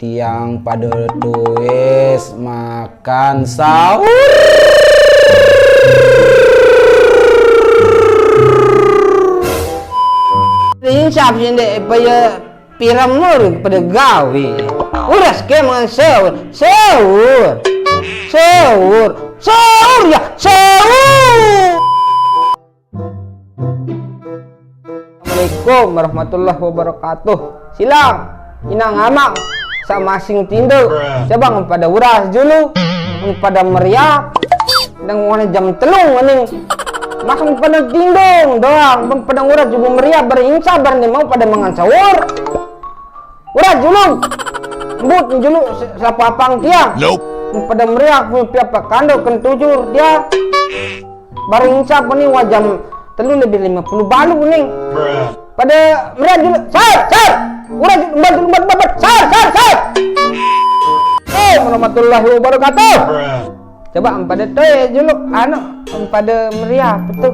tiang pada tuis makan sahur. Insap sini paya piramur pada gawe. Udah skema sahur ya sahur. Assalamualaikum warahmatullahi wabarakatuh. Silang inang amak sama sing tindo coba pada uras dulu pada meriak dan mana jam telung aning masuk pada tindong doang pada uras juga meriak berinsya nih mau pada mangan sahur uras dulu embut dulu siapa apang tiang pada meriak pihak kando kentujur dia berinsya nih wajam telu lebih 50 balu nih pada meriak dulu sar udah bat sar warahmatullahi wabarakatuh. Coba pada teh dulu anu pada meriah betul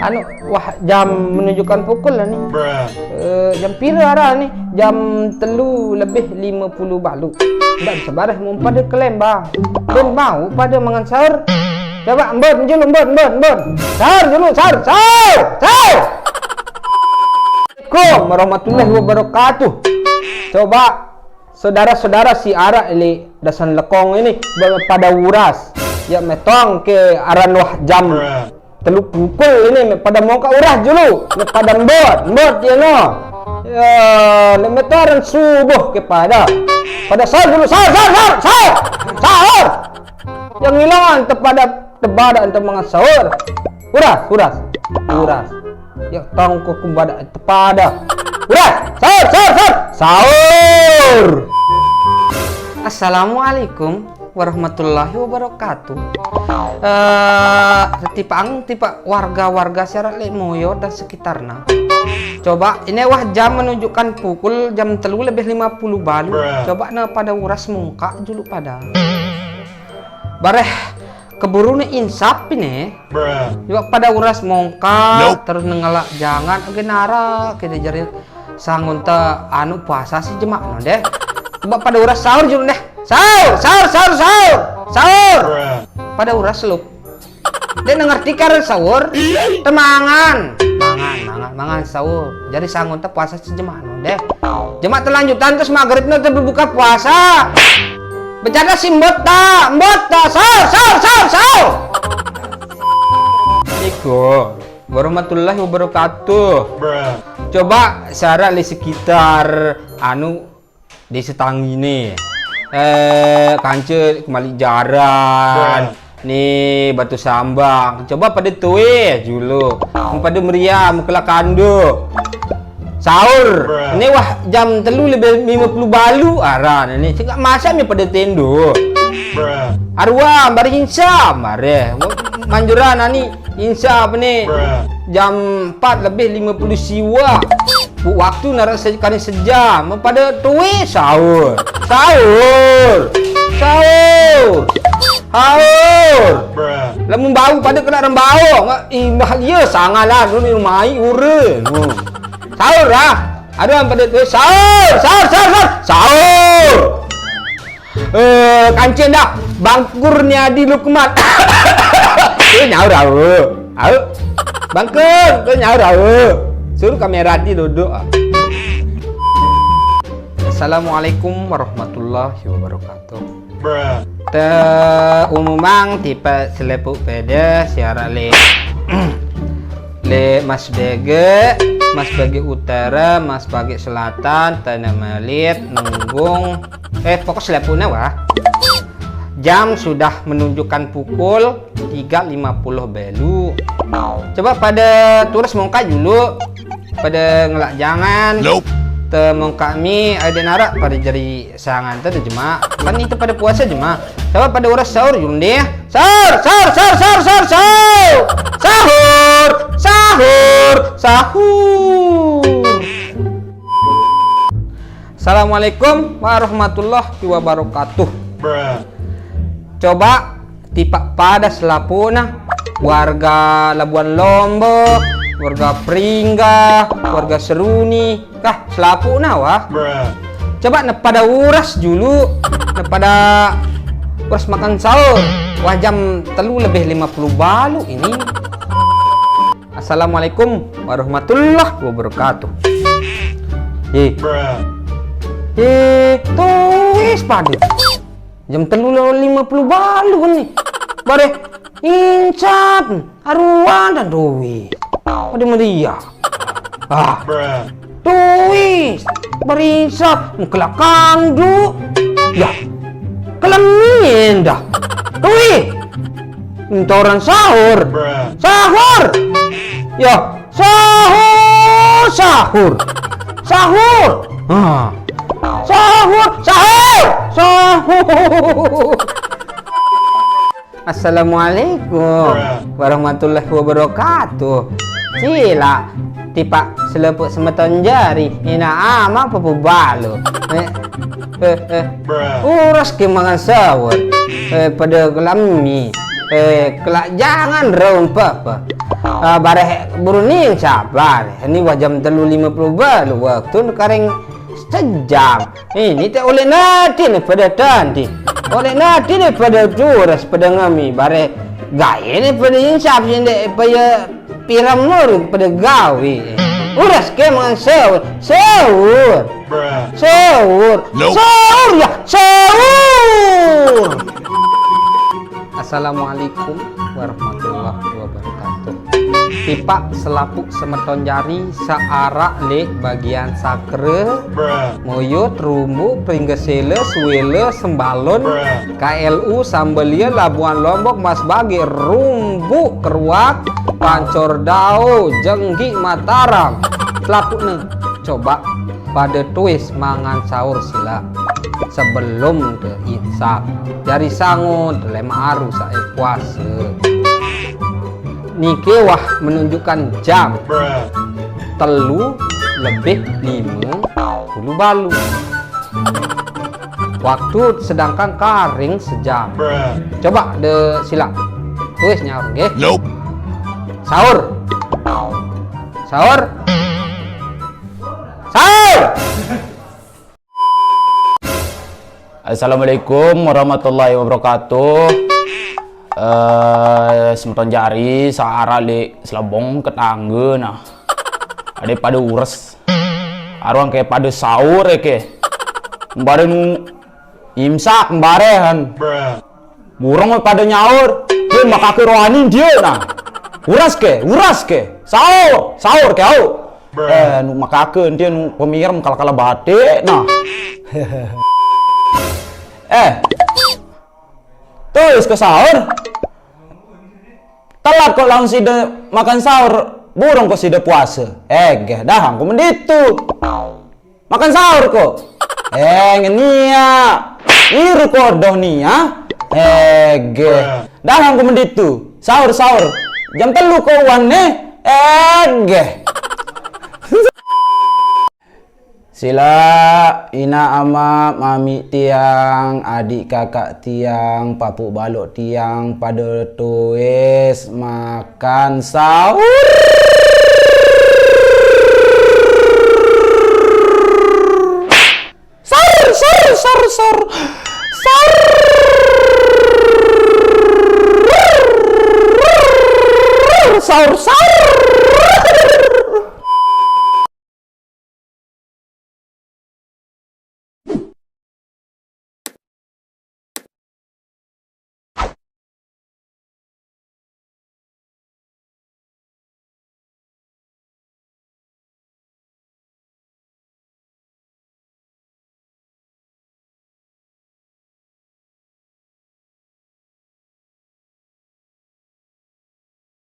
anu wah jam menunjukkan pukul lah nih jam pira arah nih jam telu lebih 50 balu tidak bisa bareh mau pada kelembang dan mau pada mangan sahur. Coba embon sahur dulu sahur Assalamualaikum warahmatullahi wabarakatuh. Coba saudara-saudara si ara ili dasan lekong ini pada uras ya metong ke aran wah jam telu pukul ini pada mau ke uras dulu pada mbot ya no ya metoran subuh kepada sahur dulu sahur yang ngilangan tepada untuk mangan sahur uras ya tangko kumbada tepada uras sahur. Assalamualaikum warahmatullahi wabarakatuh. Tipa warga syarat Lemoyo dan sekitarnya. Coba ini wah jam menunjukkan pukul jam telu lebih 50 balu. Coba pada uras muka dulu pada. Bareh keburu nih insap ini. Coba pada uras muka terus nengelak jangan genara kita jari sangun ta anu puasa si jemak no deh. Coba pada uras sahur dulu deh. Sahur. Pada uras lup. Dia ngerti karena sahur temangan sahur. Jadi sangun ta puasa si jemak no deh. Jemak terlanjutan terus maghrib no berbuka puasa. Bercanda si mbot ta sahur. Assalamualaikum warahmatullahi wabarakatuh. Coba syarat di sekitar anu di setangi nih kance kembali jaran nih batu sambang coba pada tuwe dulu pada meriam kelak kando sahur ini wah jam telu lebih 50 balu aran ini cekak masa mi pada tendo arwah bari insya mare manjuran ani insya nih jam 4 lebih 50 siwa waktu narak sekali sejam pada tuwe sahur lamun bau pada kena rembau imbah dia sangalah nu mai ure sahur lah ada pada tuwe sahur kancen dah bangkurnya di Lukman nyaur bangkur nyaur suruh kamera di duduk. Assalamualaikum warahmatullahi wabarakatuh. Umumang tipe selepuk pede siara le Mas Bege Utara, Mas Bege Selatan, Tanah Melit, Nunggung. Pokok selepuknya wah. Jam sudah menunjukkan pukul 3.50 belu. Coba pada tulis mongka dulu. Pada ngelak jangan temong kami ada narak pada jari sangan tadi jemaah kan itu pada puasa jemaah coba pada uras sahur dulu deh sahur Assalamualaikum warahmatullahi wabarakatuh. Coba tipak pada selapuna warga Labuan Lombok, warga Pringga, warga Seruni, kah selapu nawah. Coba pada uras dulu, pada uras makan sahur. Wah, jam telu lebih 50 balu ini. Assalamualaikum warahmatullahi wabarakatuh. Tuis pada jam telu 50 balu nih. Bare incat aruan dan duwi. Pada media. Tuis berinsap kelakang du. Ya. Kelamin dah. Tuis. Orang sahur. Sahur. Ya, sahur, sahur. Sahur. Sahur, sahur. Sahur. Assalamualaikum warahmatullahi wabarakatuh. Sila tipak selepuk semeton jari ina ama papu balu. Uras ke mangan sahur. Pada kelami. Kelak jangan raun papa. Bareh buruning sabar. Ini jam 3.50 balu waktu kareng sejam. Ini tak oleh nanti pada tadi. Oleh nanti pada juras pada ngami. Bareh gaya ni pada insaf sini pada piramur pada gawi. Uras ke mangan sahur. Sahur. Sahur. Sahur ya. Sahur. Assalamualaikum warahmatullahi wabarakatuh. Tipak selapuk semeton jari searak le bagian sakre moyot rumbu pringgesele suwele sembalon KLU sambelia Labuan Lombok Mas Bagi rumbu keruak pancor dao jenggi Mataram selapuk nih coba pada tuis mangan sahur sila sebelum ke insaf jari sangut lema aru saya puasa niki wah menunjukkan jam telu lebih 50 balu waktu sedangkan karing sejam. Coba de sila tulis nyaur nggih. Nope. Sahur sahur sahur. Assalamualaikum warahmatullahi wabarakatuh. Semeton jari saara li selebong ketangga nah. Ada pada ures. Arwang kayak pada sahur ke. Mbare nu imsak mbarehan. Burung pada nyaur. Dia makake rohani dia nah. Uras ke. Sahur ke au. Nu makake dia nu pemikiran kala-kala batik nah. Terus ke sahur telat kok langsung sida makan sahur burung kok sida puasa dah aku menditu makan sahur kok ngenia iru kodoh nia dah aku menditu sahur jam 3 kok wane sila ina ama mami tiang adik kakak tiang papu balok tiang pada tuis makan sahur sahur